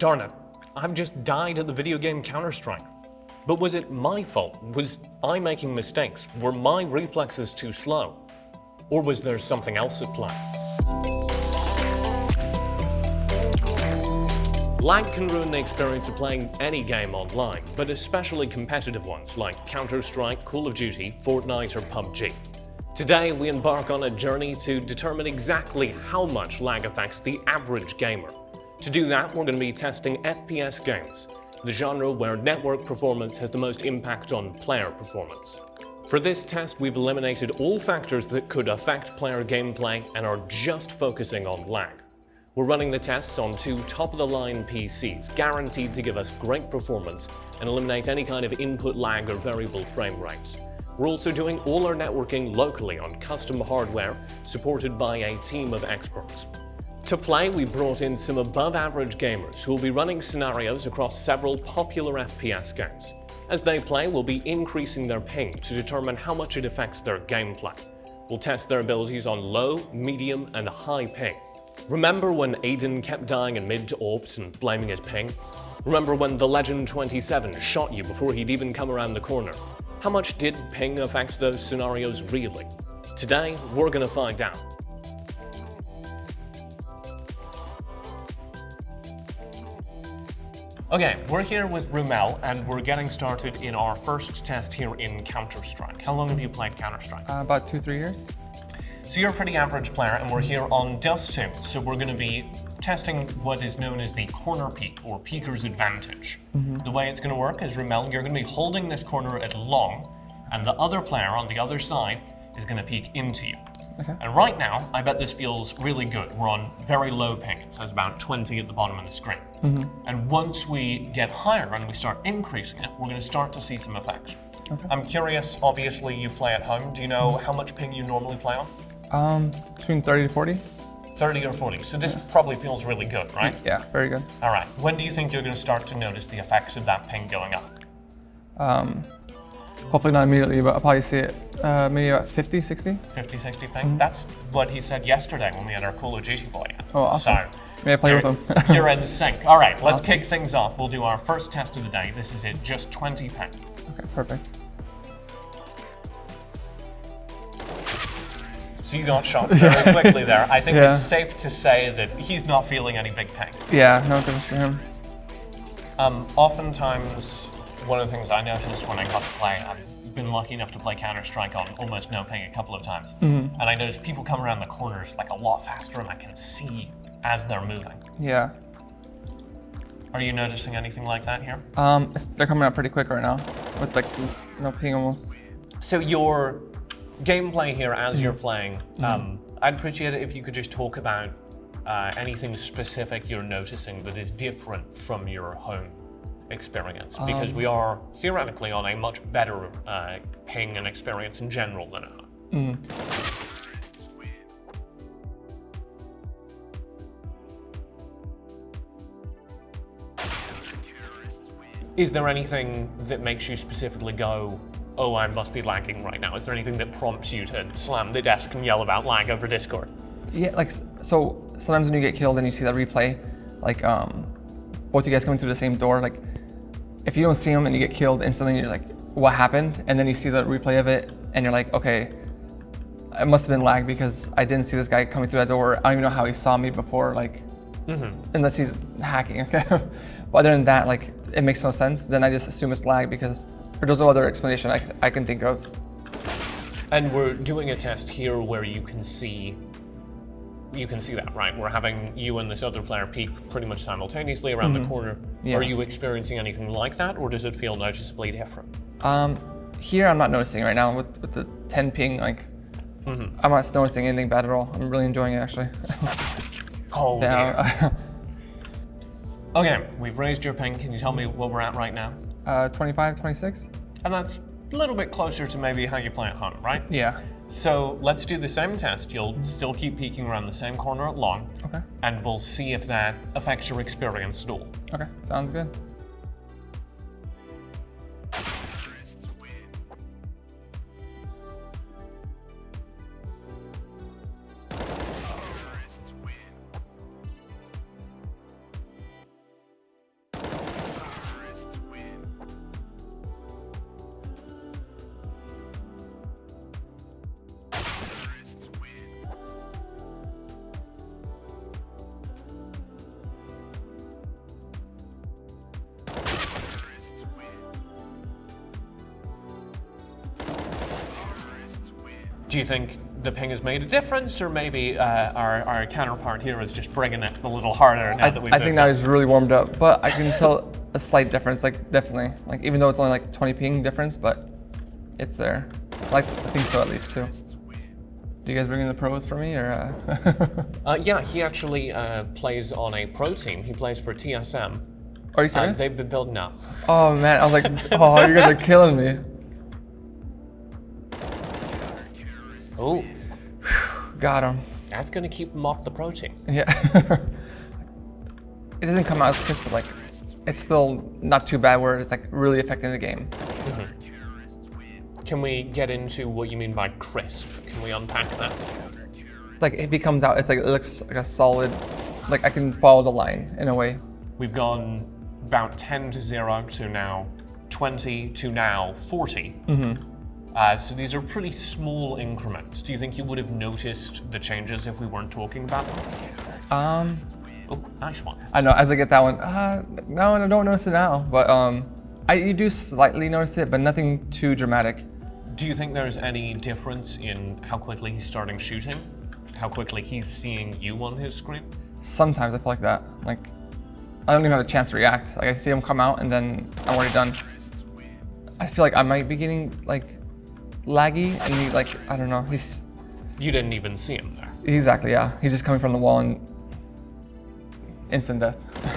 Darn it, I've just died at the video game Counter-Strike. But was it my fault? Was I making mistakes? Were my reflexes too slow? Or was there something else at play? Lag can ruin the experience of playing any game online, but especially competitive ones like Counter-Strike, Call of Duty, Fortnite, or PUBG. Today, we embark on a journey to determine exactly how much lag affects the average gamer. To do that, we're going to be testing FPS games, the genre where network performance has the most impact on player performance. For this test, we've eliminated all factors that could affect player gameplay and are just focusing on lag. We're running the tests on 2 top-of-the-line PCs, guaranteed to give us great performance and eliminate any kind of input lag or variable frame rates. We're also doing all our networking locally on custom hardware, supported by a team of experts. To play, we brought in some above-average gamers who will be running scenarios across several popular FPS games. As they play, we'll be increasing their ping to determine how much it affects their gameplay. We'll test their abilities on low, medium, and high ping. Remember when Aiden kept dying in mid to AWPs and blaming his ping? Remember when the Legend 27 shot you before he'd even come around the corner? How much did ping affect those scenarios really? Today, we're gonna find out. Okay, we're here with Rumel, and we're getting started in our first test here in Counter-Strike. How long have you played Counter-Strike? About 2-3 years. So you're a pretty average player, and we're here on Dust 2, so we're going to be testing what is known as the corner peek, or peeker's advantage. The way it's going to work is, Rumel, you're going to be holding this corner at long, and the other player on the other side is going to peek into you. Okay. And right now, I bet this feels really good. We're on very low ping. It says about 20 at the bottom of the screen. And once we get higher and we start increasing it, we're going to start to see some effects. Okay. I'm curious, obviously you play at home. Do you know how much ping you normally play on? Between 30 to 40. 30 or 40. So this probably feels really good, right? Yeah, very good. All right. When do you think you're going to start to notice the effects of that ping going up? Hopefully not immediately, but I'll probably see it maybe about 50, 60. 50, 60 ping? That's what he said yesterday when we had our Call of Duty boy. Oh, awesome. So, May I play with him? You're in sync. All right, let's Awesome. kick things off. We'll do our first test of the day. This is it, just 20 ping. Okay, perfect. So you got shot very quickly there. I think Yeah. it's safe to say that he's not feeling any big ping. Yeah, no difference for him. Oftentimes, one of the things I noticed when I got to play, I've been lucky enough to play Counter-Strike on almost no ping a couple of times, and I noticed people come around the corners like a lot faster, and I can see as they're moving. Yeah. Are you noticing anything like that here? They're coming out pretty quick right now, with like no ping almost. So your gameplay here as you're playing, I'd appreciate it if you could just talk about anything specific you're noticing that is different from your home experience, because we are theoretically on a much better ping and experience in general than at home. Is there anything that makes you specifically go, oh, I must be lagging right now? Is there anything that prompts you to slam the desk and yell about lag over Discord? Yeah, like, so sometimes when you get killed and you see that replay, like both you guys coming through the same door, like if you don't see them and you get killed instantly, you're like, what happened? And then you see the replay of it and you're like, okay, it must have been lag because I didn't see this guy coming through that door. I don't even know how he saw me before, like, unless he's hacking, okay? But other than that, like, it makes no sense. Then I just assume it's lag because there's no other explanation I can think of. And we're doing a test here where you can see that, right? We're having you and this other player peek pretty much simultaneously around the corner. Yeah. Are you experiencing anything like that, or does it feel noticeably different? Here I'm not noticing right now with the 10 ping, like, I'm not noticing anything bad at all. I'm really enjoying it actually. Oh Yeah. dear. Okay, we've raised your ping. Can you tell me what we're at right now? 25, 26? And that's a little bit closer to maybe how you play at home, right? Yeah. So let's do the same test. You'll still keep peeking around the same corner at long. Okay. And we'll see if that affects your experience at all. Okay, sounds good. Do you think the ping has made a difference, or maybe our counterpart here is just bringing it a little harder now that we've I think now he's really warmed up, but I can tell a slight difference, like definitely. Like even though it's only like 20 ping difference, but it's there. Like I think so at least too. Do you guys bring in the pros for me, or? Yeah, he actually plays on a pro team. He plays for TSM. Are you serious? They've been building up. Oh man, I was like, oh, you guys are killing me. Oh, got him. that's gonna keep him off the pro team. Yeah. It doesn't come out as crisp, but like, it's still not too bad where it's like really affecting the game. Can we get into what you mean by crisp? Can we unpack that? Like it becomes out, it's like, it looks like a solid, like I can follow the line in a way. We've gone about 10 to 0 to now 20 to now 40. So these are pretty small increments. Do you think you would have noticed the changes if we weren't talking about them? Oh, nice one. I know, as I get that one, no, I don't notice it now, but you do slightly notice it, but nothing too dramatic. Do you think there's any difference in how quickly he's starting shooting? How quickly he's seeing you on his screen? Sometimes I feel like that. Like, I don't even have a chance to react. Like I see him come out and then I'm already done. I feel like I might be getting like laggy and he, like, I don't know, You didn't even see him there. Exactly, yeah. He's just coming from the wall and instant death.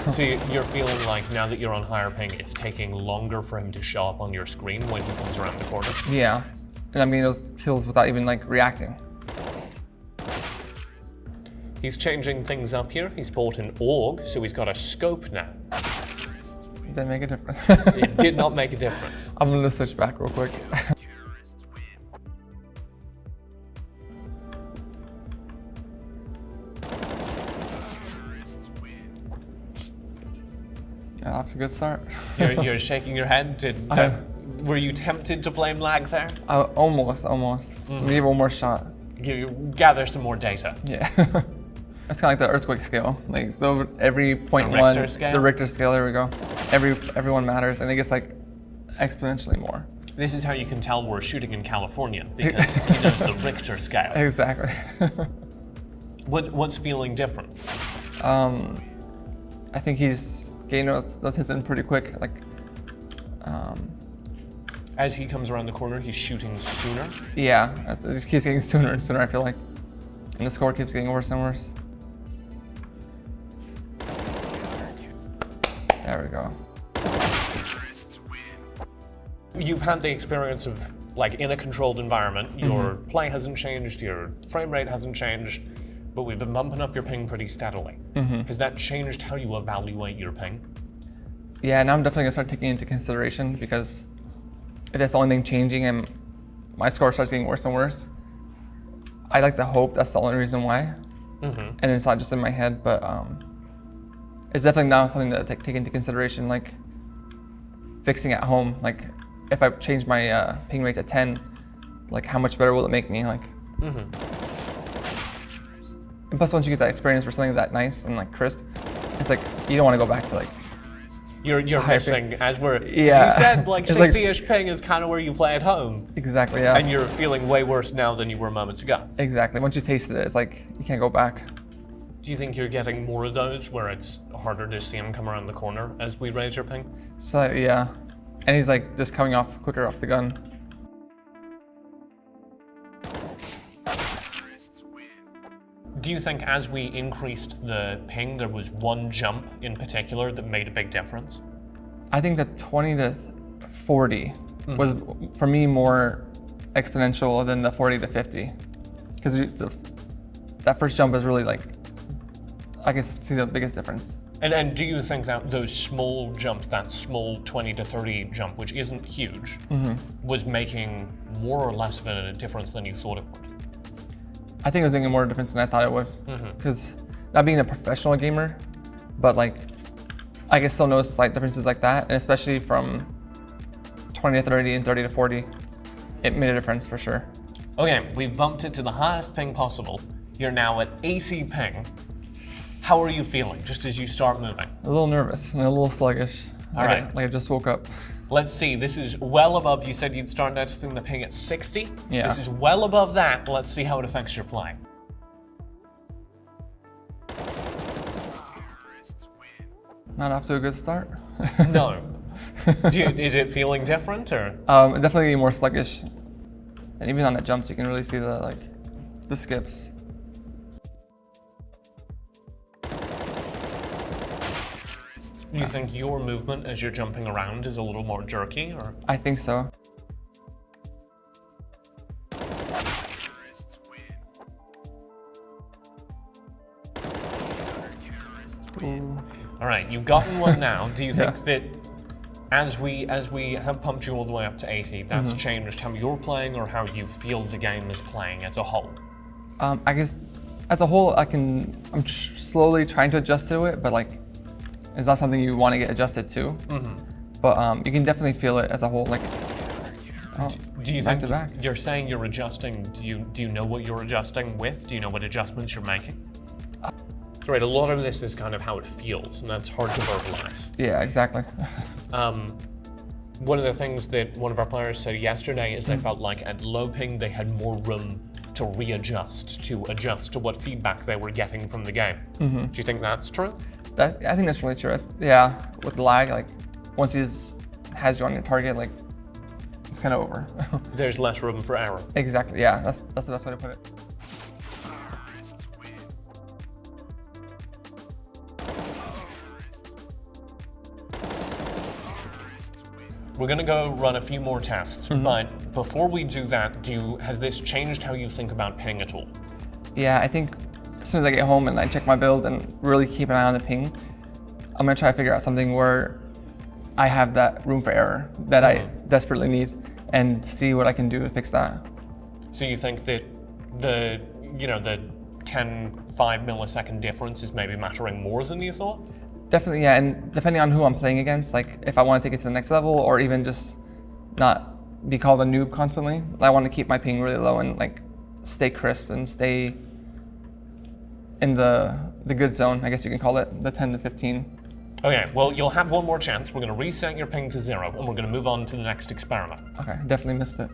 So you're feeling like now that you're on higher ping, it's taking longer for him to show up on your screen when he comes around the corner? Yeah, and I'm getting those kills without even like reacting. He's changing things up here. He's bought an AUG, so he's got a scope now. Didn't make a difference. It did not make a difference. I'm gonna switch back real quick. Yeah, that's a good start. You're shaking your head. Were you tempted to blame lag there? Almost. Maybe one more shot. You gather some more data. Yeah. It's kind of like the earthquake scale. Like every point The Richter scale? The Richter scale. There we go. Everyone matters, and it gets like exponentially more. This is how you can tell we're shooting in California, because he knows the Richter scale. Exactly. What's feeling different? I think he's getting those hits in pretty quick. Like, As he comes around the corner, he's shooting sooner. Yeah, it just keeps getting sooner and sooner, I feel like. And the score keeps getting worse and worse. There we go. You've had the experience of, like, in a controlled environment, your play hasn't changed, your frame rate hasn't changed, but we've been bumping up your ping pretty steadily. Has that changed how you evaluate your ping? Yeah, now I'm definitely gonna start taking into consideration, because if that's the only thing changing and my score starts getting worse and worse, I like to hope that's the only reason why. And it's not just in my head, but it's definitely now something to take into consideration, like fixing at home. Like if I change my ping rate to 10, like how much better will it make me? Like, and plus once you get that experience for something that nice and like crisp, it's like you don't want to go back to like. You're missing, as we're, Yeah. you said like It's like- 60-ish ping is kind of where you play at home. Exactly, yeah. And you're feeling way worse now than you were moments ago. Exactly. Once you tasted it, it's like you can't go back. Do you think you're getting more of those where it's harder to see him come around the corner as we raise your ping? So yeah, and he's like just coming off quicker off the gun. Do you think as we increased the ping, there was one jump in particular that made a big difference? I think the 20 to 40 was for me more exponential than the 40 to 50, because that first jump is really like, I can see the biggest difference. And do you think that those small jumps, that small 20 to 30 jump, which isn't huge, was making more or less of a difference than you thought it would? I think it was making more difference than I thought it would, because not being a professional gamer, but like I can still notice slight differences like that, and especially from 20 to 30 and 30 to 40, it made a difference for sure. Okay, we've bumped it to the highest ping possible. You're now at 80 ping. How are you feeling just as you start moving? A little nervous and a little sluggish. All right. Like I just woke up. Let's see, this is well above, you said you'd start noticing the ping at 60? Yeah. This is well above that. Let's see how it affects your play. Not off to a good start. No. Is it feeling different, or? Definitely more sluggish. And even on the jumps, you can really see the skips. You think your movement as you're jumping around is a little more jerky, or? I think so. Ooh. All right, you've gotten one now. Do you think that as we have pumped you all the way up to 80, that's changed how you're playing or how you feel the game is playing as a whole? I guess as a whole, I'm slowly trying to adjust to it, but like, it's not something you want to get adjusted to. But you can definitely feel it as a whole. Like, do you back think to back. you're saying you're adjusting? Do you know what you're adjusting with? Do you know what adjustments you're making? Right, a lot of this is kind of how it feels, and that's hard to verbalize. Yeah, exactly. One of the things that one of our players said yesterday is they felt like at low ping they had more room to readjust, to adjust to what feedback they were getting from the game. Do you think that's true? I think that's really true. Yeah, with lag, like once he has you on your target, like it's kind of over. There's less room for error. Exactly. Yeah, that's the best way to put it. We're gonna go run a few more tests, but before we do that, has this changed how you think about ping at all? Yeah, I think as soon as I get home and I check my build and really keep an eye on the ping, I'm gonna try to figure out something where I have that room for error that I desperately need and see what I can do to fix that. So you think that the 5 millisecond difference is maybe mattering more than you thought? Definitely, yeah, and depending on who I'm playing against, like if I want to take it to the next level or even just not be called a noob constantly, I want to keep my ping really low and like stay crisp and stay in the good zone, I guess you can call it, the 10 to 15. Okay, well, you'll have one more chance. We're going to reset your ping to 0, and we're going to move on to the next experiment. Okay, definitely missed it.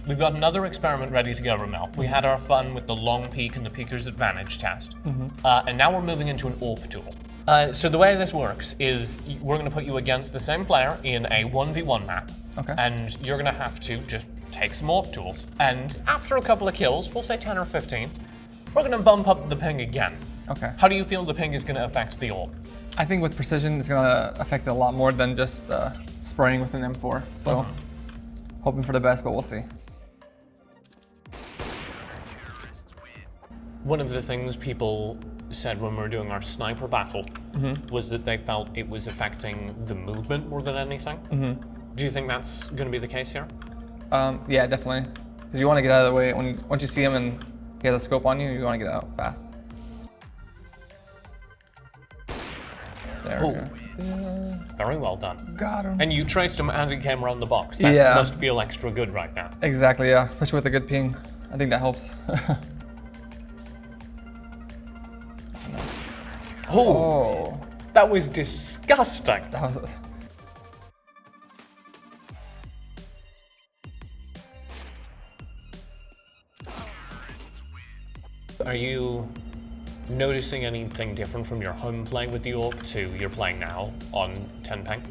We've got another experiment ready to go, Ramel. We had our fun with the long peak and the peaker's advantage test, and now we're moving into an AWP duel. So the way this works is we're going to put you against the same player in a 1v1 map, and you're going to have to just take some AWP duels, and after a couple of kills, we'll say 10 or 15, we're going to bump up the ping again. Okay. How do you feel the ping is going to affect the AWP? I think with precision, it's going to affect it a lot more than just spraying with an M4. So hoping for the best, but we'll see. One of the things people said when we were doing our sniper battle was that they felt it was affecting the movement more than anything. Do you think that's going to be the case here? Yeah, definitely. Because you want to get out of the way. Once you see him and he has a scope on you, you want to get out fast. There we go. Yeah. Very well done. Got him. And you traced him as he came around the box. That must feel extra good right now. Exactly, yeah. Especially with a good ping. I think that helps. Oh, that was disgusting. That was... Are you noticing anything different from your home play with the AWP to your playing now on 10 ping?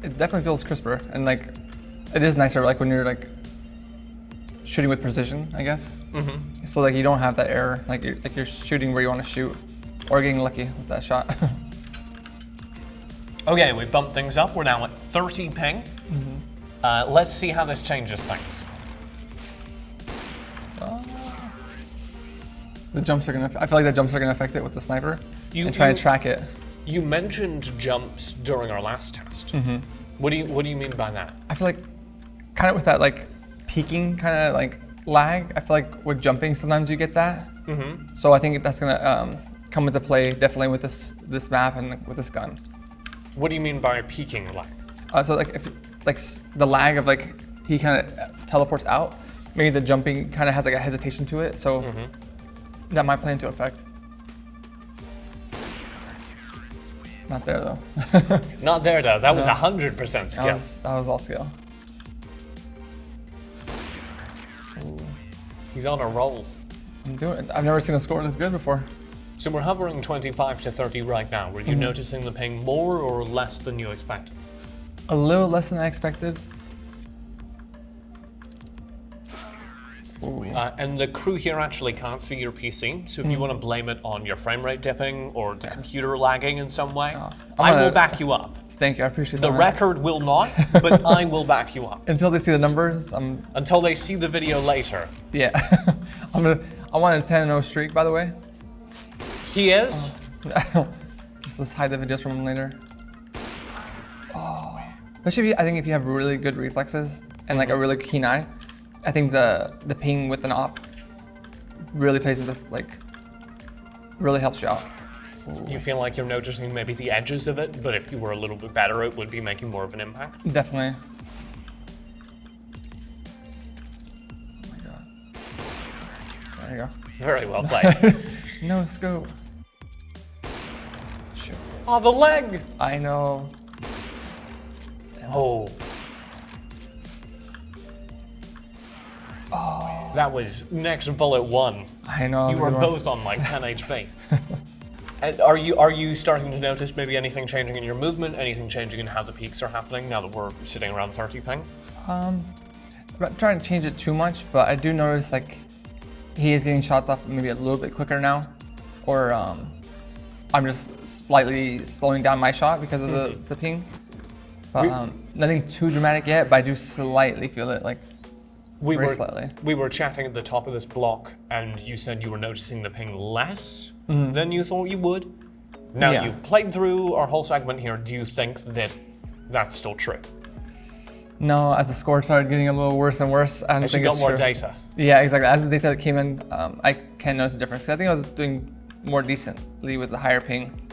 It definitely feels crisper, and like it is nicer like when you're like shooting with precision, I guess. So like you don't have that error, like you're shooting where you want to shoot, or getting lucky with that shot. Okay, we bumped things up. We're now at 30 ping. Let's see how this changes things. The jumps are gonna. I feel like the jumps are gonna affect it with the sniper. And try and track it. You mentioned jumps during our last test. What do you mean by that? I feel like kind of with that like peaking kind of like lag. I feel like with jumping sometimes you get that. So I think that's gonna come into play definitely with this map and with this gun. What do you mean by peaking lag? So like if the lag of like he kind of teleports out, maybe the jumping kind of has like a hesitation to it, so that might play into effect. Not there though. Not there though. That was 100% skill. That was all skill. Ooh. He's on a roll. I'm doing it. I've never seen a score this good before. So we're hovering 25 to 30 right now. Were you noticing the ping more or less than you expected? A little less than I expected. And the crew here actually can't see your PC, so if you want to blame it on your frame rate dipping or the computer lagging in some way, I will back you up. Thank you, I appreciate that. The record will not, but I will back you up. Until they see the numbers, Until they see the video later. Yeah. I'm on a 10-0 streak, by the way. He is? Just let's hide the videos from him later. Oh. Especially I think if you have really good reflexes and like a really keen eye, I think the ping with an op really plays into really helps you out. You feel like you're noticing maybe the edges of it, but if you were a little bit better, it would be making more of an impact? Definitely. Oh my god. There you go. Very well played. No scope. Shoot. Oh, the leg! I know. Oh. Oh. That was next bullet 1. I know. You were both on like 10 HP. And are you starting to notice maybe anything changing in your movement, anything changing in how the peaks are happening now that we're sitting around 30 ping? I'm not trying to change it too much, but I do notice like he is getting shots off maybe a little bit quicker now, or I'm just slightly slowing down my shot because of the ping. But nothing too dramatic yet, but I do slightly feel it, like very slightly. We were chatting at the top of this block, and you said you were noticing the ping less than you thought you would. Now you played through our whole segment here. Do you think that that's still true? No, as the score started getting a little worse and worse, I don't think it's true. As you got more data. Yeah, exactly. As the data came in, I can notice the difference. I think I was doing more decently with the higher ping.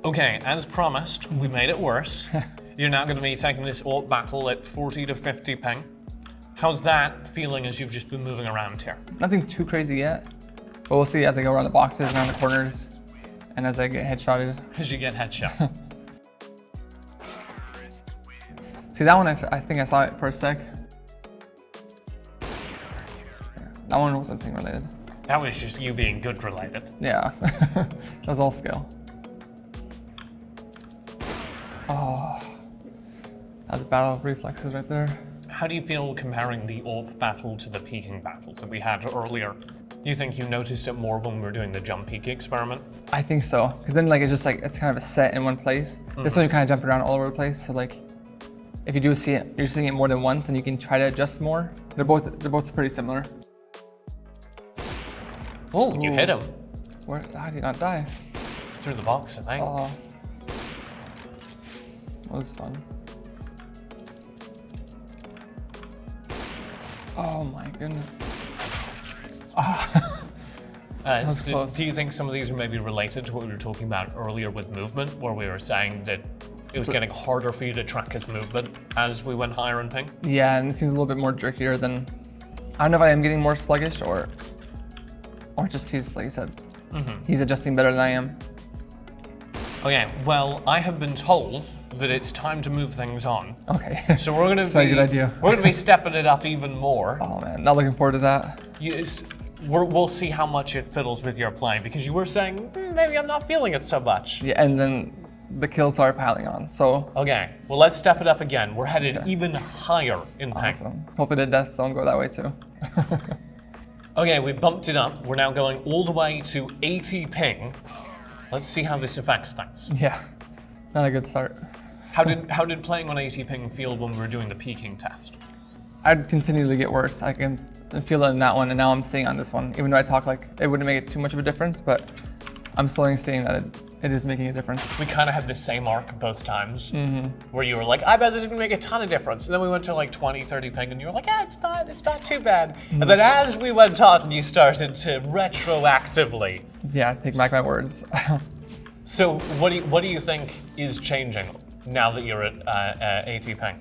Okay, as promised, we made it worse. You're now going to be taking this AWP battle at 40 to 50 ping. How's that feeling as you've just been moving around here? Nothing too crazy yet, but we'll see as I go around the boxes, around the corners, and as I get headshotted. As you get headshot. See that one, I think I saw it for a sec. That one wasn't ping related. That was just you being good related. Yeah, that was all skill. Oh, that's a battle of reflexes right there. How do you feel comparing the AWP battle to the peeking battle that we had earlier? Do you think you noticed it more when we were doing the jump peek experiment? I think so, because then like it's kind of a set in one place. This one you kind of jump around all over the place. So like, if you do see it, you're seeing it more than once, and you can try to adjust more. They're both pretty similar. Oh, you hit him. How did he not die? It's through the box, I think. Oh, that was fun. Oh my goodness. That was close. Do you think some of these are maybe related to what we were talking about earlier with movement, where we were saying that it was getting harder for you to track his movement as we went higher in ping? Yeah, and it seems a little bit more jerkier than, I don't know if I am getting more sluggish or just he's, like you said, he's adjusting better than I am. Okay, well, I have been told that it's time to move things on. Okay. So we're gonna be a good idea. We're gonna be stepping it up even more. Oh man, not looking forward to that. We'll see how much it fiddles with your play, because you were saying maybe I'm not feeling it so much. Yeah, and then the kills started piling on. So okay, well let's step it up again. We're headed even higher in ping. Awesome. Hoping the death zone go that way too. Okay, we bumped it up. We're now going all the way to 80 ping. Let's see how this affects things. Yeah, not a good start. How did playing on 80 ping feel when we were doing the peaking test? I'd continually get worse. I can feel it in that one, and now I'm seeing on this one. Even though I talk like it wouldn't make it too much of a difference, but I'm slowly seeing that it is making a difference. We kind of had the same arc both times, where you were like, I bet this is gonna make a ton of difference. And then we went to like 20, 30 ping, and you were like, yeah, it's not too bad. And then as we went on, you started to retroactively. Yeah, take back my words. So what do you think is changing now that you're at 80 ping?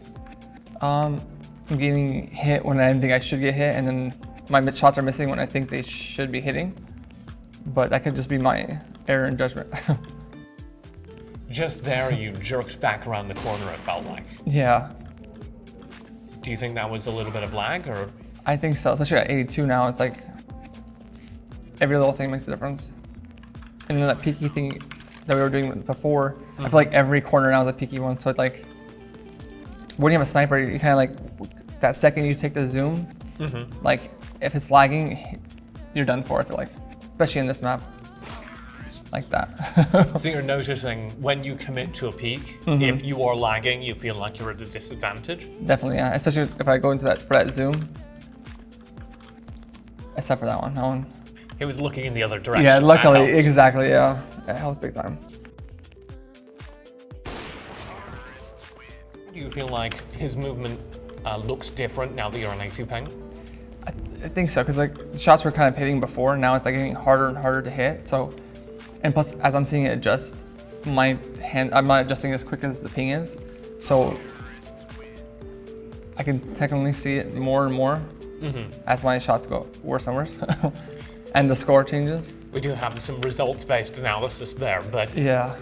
I'm getting hit when I didn't think I should get hit, and then my shots are missing when I think they should be hitting. But that could just be my error in judgment. Just there, you jerked back around the corner, it felt like. Yeah. Do you think that was a little bit of lag, or? I think so, especially at 82 now, it's like every little thing makes a difference. And then that peaky thing that we were doing before, I feel like every corner now is a peaky one. So it's like, when you have a sniper, you kind of like, that second you take the zoom, like if it's lagging, you're done for, I feel like. Especially in this map, like that. So you're noticing when you commit to a peak, if you are lagging, you feel like you're at a disadvantage? Definitely, yeah. Especially if I go into that, for that zoom. Except for that one. He was looking in the other direction. Yeah, luckily, exactly, yeah. That helps big time. Do you feel like his movement looks different now that you're on 82 ping? I think so, because like the shots were kind of hitting before, now it's like getting harder and harder to hit. So, and plus as I'm seeing it adjust, my hand, I'm not adjusting as quick as the ping is. So I can technically see it more and more as my shots go worse and worse. And the score changes. We do have some results-based analysis there, but yeah.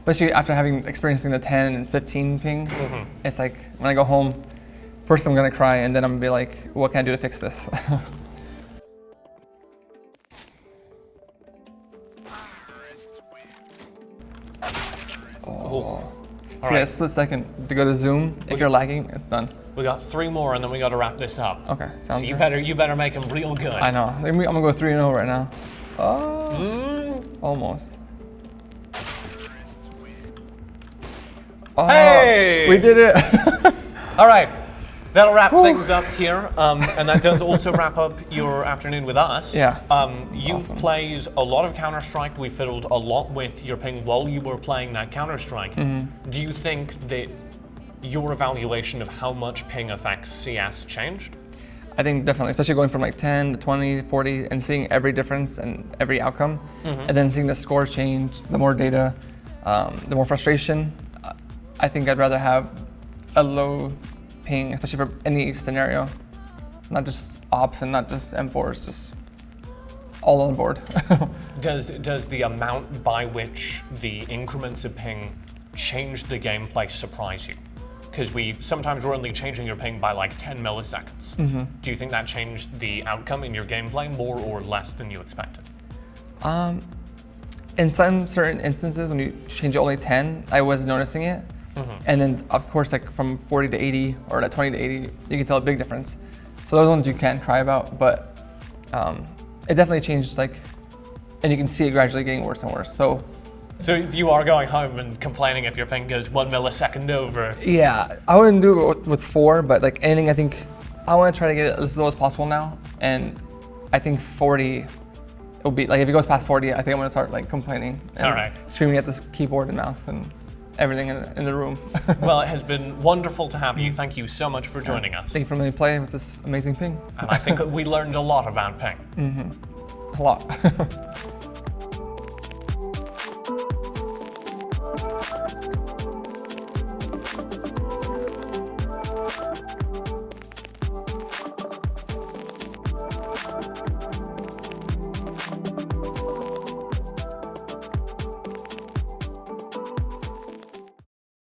Especially after experiencing the 10 and 15 ping, it's like when I go home, first I'm gonna cry and then I'm gonna be like, what can I do to fix this? So yeah, a split second to go to zoom. If you're lagging, it's done. We got 3 more and then we got to wrap this up. Okay, sounds so good. you better make them real good. I know. I'm gonna go 3-0 right now. Oh, almost. Oh, hey! We did it. All right. That'll wrap things up here, and that does also wrap up your afternoon with us. Yeah. You've played a lot of Counter-Strike. We fiddled a lot with your ping while you were playing that Counter-Strike. Do you think that your evaluation of how much ping affects CS changed? I think definitely, especially going from like 10 to 20, 40, and seeing every difference and every outcome, and then seeing the score change, the more data, the more frustration. I think I'd rather have a low ping, especially for any scenario, not just ops and not just M4s, just all on board. Does the amount by which the increments of ping change the gameplay surprise you? Because sometimes we're only changing your ping by like 10 milliseconds. Do you think that changed the outcome in your gameplay more or less than you expected? In some certain instances, when you change it only 10, I was noticing it. And then, of course, like from 40 to 80 or that 20 to 80, you can tell a big difference. So those ones you can't cry about, but it definitely changed, like, and you can see it gradually getting worse and worse. So if you are going home and complaining if your ping goes 1 millisecond over. Yeah, I wouldn't do it with 4, but like anything, I think I want to try to get it as low as possible now. And I think 40, it'll be like, if it goes past 40, I think I'm gonna start like complaining and screaming at this keyboard and mouse and everything in the room. Well, it has been wonderful to have you. Thank you so much for joining us. Thank you for letting me play with this amazing ping. And I think we learned a lot about ping. A lot.